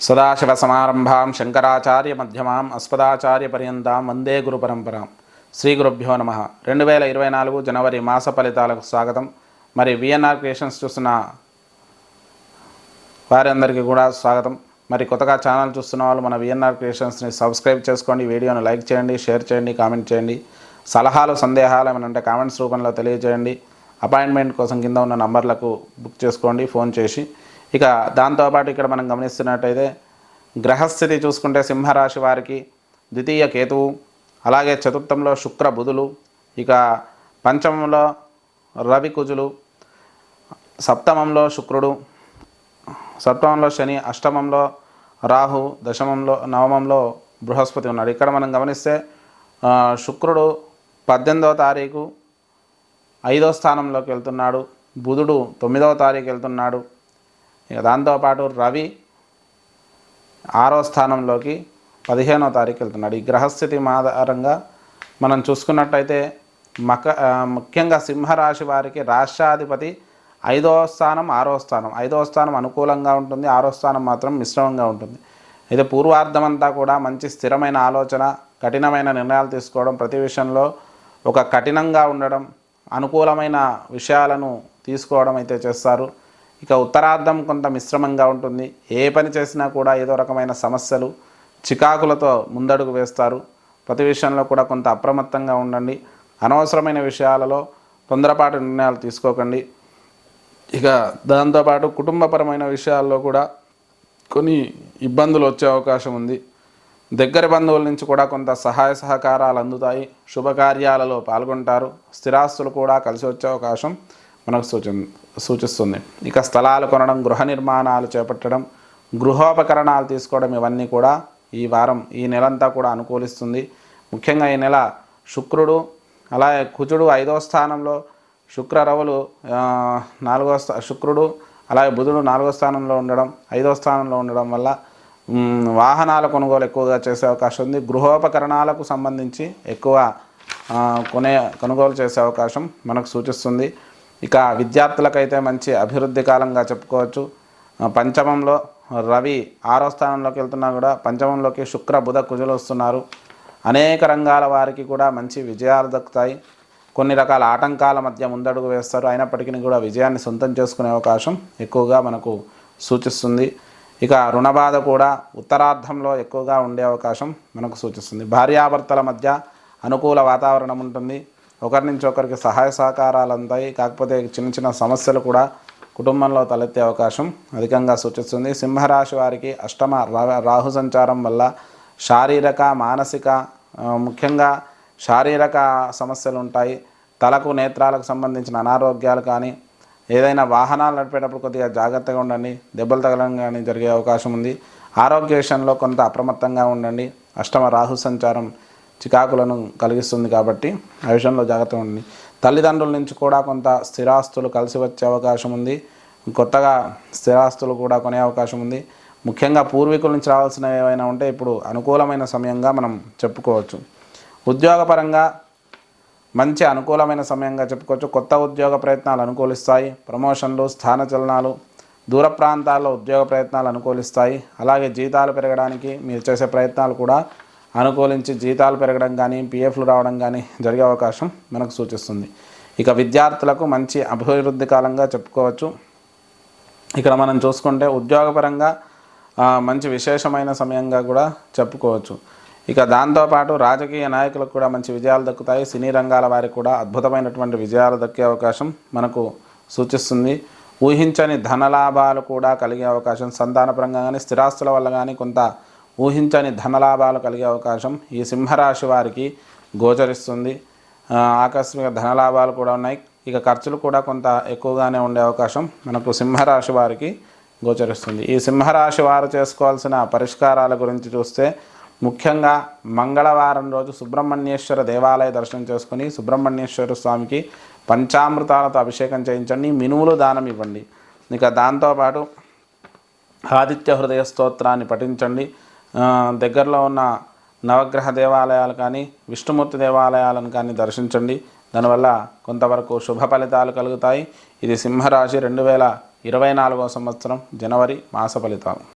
సదాశివసమారంభాం శంకరాచార్యమధ్యమాం అస్మదాచార్యపర్యంతాం వందే గురుపరంపరాం. శ్రీ గురుభ్యో నమః. 2024 జనవరి మాస ఫలితాలకు స్వాగతం. మరి విఎన్ఆర్ క్రియేషన్స్ చూస్తున్న వారందరికీ కూడా స్వాగతం. మరి కొత్తగా ఛానల్ చూస్తున్న వాళ్ళు మన విఎన్ఆర్ క్రియేషన్స్ని సబ్స్క్రైబ్ చేసుకోండి, వీడియోను లైక్ చేయండి, షేర్ చేయండి, కామెంట్ చేయండి. సలహాలు సందేహాలు ఏమైనా ఉంటే కామెంట్స్ రూపంలో తెలియజేయండి. అపాయింట్మెంట్ కోసం కింద ఉన్న నంబర్లకు బుక్ చేసుకోండి ఫోన్ చేసి. ఇక దాంతోపాటు ఇక్కడ మనం గమనిస్తున్నట్టయితే గ్రహస్థితి చూసుకుంటే సింహరాశి వారికి ద్వితీయ కేతువు, అలాగే చతుర్థంలో శుక్ర బుధులు, ఇక పంచమంలో రవి కుజులు, సప్తమంలో శుక్రుడు, సప్తమంలో శని, అష్టమంలో రాహు, దశమంలో నవమంలో బృహస్పతి ఉన్నాడు. ఇక్కడ మనం గమనిస్తే శుక్రుడు 18వ తారీఖు 5వ స్థానంలోకి వెళ్తున్నాడు, బుధుడు 9వ తారీఖు వెళ్తున్నాడు. ఇక దాంతోపాటు రవి 6వ స్థానంలోకి 15వ తారీఖు వెళ్తున్నాడు. ఈ గ్రహస్థితి ఆధారంగా మనం చూసుకున్నట్టయితే ముఖ్యంగా సింహరాశి వారికి రాష్ట్రాధిపతి 5వ స్థానం 6వ స్థానం. 5వ స్థానం అనుకూలంగా ఉంటుంది, 6వ స్థానం మాత్రం మిశ్రమంగా ఉంటుంది. అయితే పూర్వార్ధమంతా కూడా మంచి స్థిరమైన ఆలోచన, కఠినమైన నిర్ణయాలు తీసుకోవడం, ప్రతి విషయంలో ఒక కఠినంగా ఉండడం, అనుకూలమైన విషయాలను తీసుకోవడం అయితే చేస్తారు. ఇక ఉత్తరార్ధం కొంత మిశ్రమంగా ఉంటుంది. ఏ పని చేసినా కూడా ఏదో రకమైన సమస్యలు, చికాకులతో ముందడుగు వేస్తారు. ప్రతి విషయంలో కూడా కొంత అప్రమత్తంగా ఉండండి. అనవసరమైన విషయాలలో తొందరపాటు నిర్ణయాలు తీసుకోకండి. ఇక దాంతోపాటు కుటుంబపరమైన విషయాల్లో కూడా కొన్ని ఇబ్బందులు వచ్చే అవకాశం ఉంది. దగ్గర బంధువుల నుంచి కూడా కొంత సహాయ సహకారాలు అందుతాయి. శుభకార్యాలలో పాల్గొంటారు. స్థిరాస్తులు కూడా కలిసి వచ్చే అవకాశం మనకు సూచిస్తుంది. ఇక స్థలాలు కొనడం, గృహ నిర్మాణాలు చేపట్టడం, గృహోపకరణాలు తీసుకోవడం, ఇవన్నీ కూడా ఈ వారం, ఈ నెలంతా కూడా అనుకూలిస్తుంది. ముఖ్యంగా ఈ నెల శుక్రుడు అలాగే కుజుడు 5వ స్థానంలో, శుక్రరవులు శుక్రుడు అలాగే బుధుడు 4వ స్థానంలో ఉండడం, 5వ స్థానంలో ఉండడం వల్ల వాహనాల కొనుగోలు ఎక్కువగా చేసే అవకాశం ఉంది. గృహోపకరణాలకు సంబంధించి ఎక్కువ కొనుగోలు చేసే అవకాశం మనకు సూచిస్తుంది. ఇక విద్యార్థులకైతే మంచి అభివృద్ధి కాలంగా చెప్పుకోవచ్చు. పంచమంలో రవి 6వ స్థానంలోకి వెళ్తున్నా కూడా పంచమంలోకి శుక్ర బుధ కుజులు వస్తున్నారు. అనేక రంగాల వారికి కూడా మంచి విజయాలు దక్కుతాయి. కొన్ని రకాల ఆటంకాల మధ్య ముందడుగు వేస్తారు, అయినప్పటికీ కూడా విజయాన్ని సొంతం చేసుకునే అవకాశం ఎక్కువగా మనకు సూచిస్తుంది. ఇక రుణబాధ కూడా ఉత్తరార్ధంలో ఎక్కువగా ఉండే అవకాశం మనకు సూచిస్తుంది. భార్యాభర్తల మధ్య అనుకూల వాతావరణం ఉంటుంది. ఒకరి నుంచి ఒకరికి సహాయ సహకారాలు అంతాయి. కాకపోతే చిన్న చిన్న సమస్యలు కూడా కుటుంబంలో తలెత్తే అవకాశం అధికంగా సూచిస్తుంది. సింహరాశి వారికి అష్టమ రాహు సంచారం వల్ల శారీరక, మానసిక, ముఖ్యంగా శారీరక సమస్యలు ఉంటాయి. తలకు, నేత్రాలకు సంబంధించిన అనారోగ్యాలు కానీ, ఏదైనా వాహనాలు నడిపేటప్పుడు కొద్దిగా జాగ్రత్తగా ఉండండి. దెబ్బలు తగలడం కానీ జరిగే అవకాశం ఉంది. ఆరోగ్య విషయంలో కొంత అప్రమత్తంగా ఉండండి. అష్టమ రాహు సంచారం చికాకులను కలిగిస్తుంది కాబట్టి ఆ విషయంలో జాగ్రత్తగా ఉండండి. తల్లిదండ్రుల నుంచి కూడా కొంత స్థిరాస్తులు కలిసి వచ్చే అవకాశం ఉంది. కొత్తగా స్థిరాస్తులు కూడా కొనే అవకాశం ఉంది. ముఖ్యంగా పూర్వీకుల నుంచి రావాల్సినవి ఏమైనా ఉంటే ఇప్పుడు అనుకూలమైన సమయంగా మనం చెప్పుకోవచ్చు. ఉద్యోగపరంగా మంచి అనుకూలమైన సమయంగా చెప్పుకోవచ్చు. కొత్త ఉద్యోగ ప్రయత్నాలు అనుకూలిస్తాయి. ప్రమోషన్లు, స్థానచలనాలు, దూర ప్రాంతాల్లో ఉద్యోగ ప్రయత్నాలు అనుకూలిస్తాయి. అలాగే జీతాలు పెరగడానికి మీరు చేసే ప్రయత్నాలు కూడా అనుకూలించి జీతాలు పెరగడం కానీ, పిఎఫ్లు రావడం కానీ జరిగే అవకాశం మనకు సూచిస్తుంది. ఇక విద్యార్థులకు మంచి అభివృద్ధి కాలంగా చెప్పుకోవచ్చు. ఇక్కడ మనం చూసుకుంటే ఉద్యోగపరంగా మంచి విశేషమైన సమయంగా కూడా చెప్పుకోవచ్చు. ఇక దాంతోపాటు రాజకీయ నాయకులకు కూడా మంచి విజయాలు దక్కుతాయి. సినీ రంగాల వారికి కూడా అద్భుతమైనటువంటి విజయాలు దక్కే అవకాశం మనకు సూచిస్తుంది. ఊహించని ధనలాభాలు కూడా కలిగే అవకాశం, సంతానపరంగా కానీ స్థిరాస్తుల వల్ల కానీ కొంత ఊహించని ధనలాభాలు కలిగే అవకాశం ఈ సింహరాశి వారికి గోచరిస్తుంది. ఆకస్మిక ధనలాభాలు కూడా ఉన్నాయి. ఇక ఖర్చులు కూడా కొంత ఎక్కువగానే ఉండే అవకాశం మనకు సింహరాశి వారికి గోచరిస్తుంది. ఈ సింహరాశి వారు చేసుకోవాల్సిన పరిష్కారాల గురించి చూస్తే ముఖ్యంగా మంగళవారం రోజు సుబ్రహ్మణ్యేశ్వర దేవాలయ దర్శనం చేసుకుని సుబ్రహ్మణ్యేశ్వర స్వామికి పంచామృతాలతో అభిషేకం చేయించండి, మినుములు దానం ఇవ్వండి. ఇక దాంతోపాటు ఆదిత్య హృదయ స్తోత్రాన్ని పఠించండి. దగ్గరలో ఉన్న నవగ్రహ దేవాలయాలు కానీ, విష్ణుమూర్తి దేవాలయాలను కానీ దర్శించండి. దానివల్ల కొంతవరకు శుభ ఫలితాలు కలుగుతాయి. ఇది సింహరాశి 2024వ సంవత్సరం జనవరి మాస ఫలితాలు.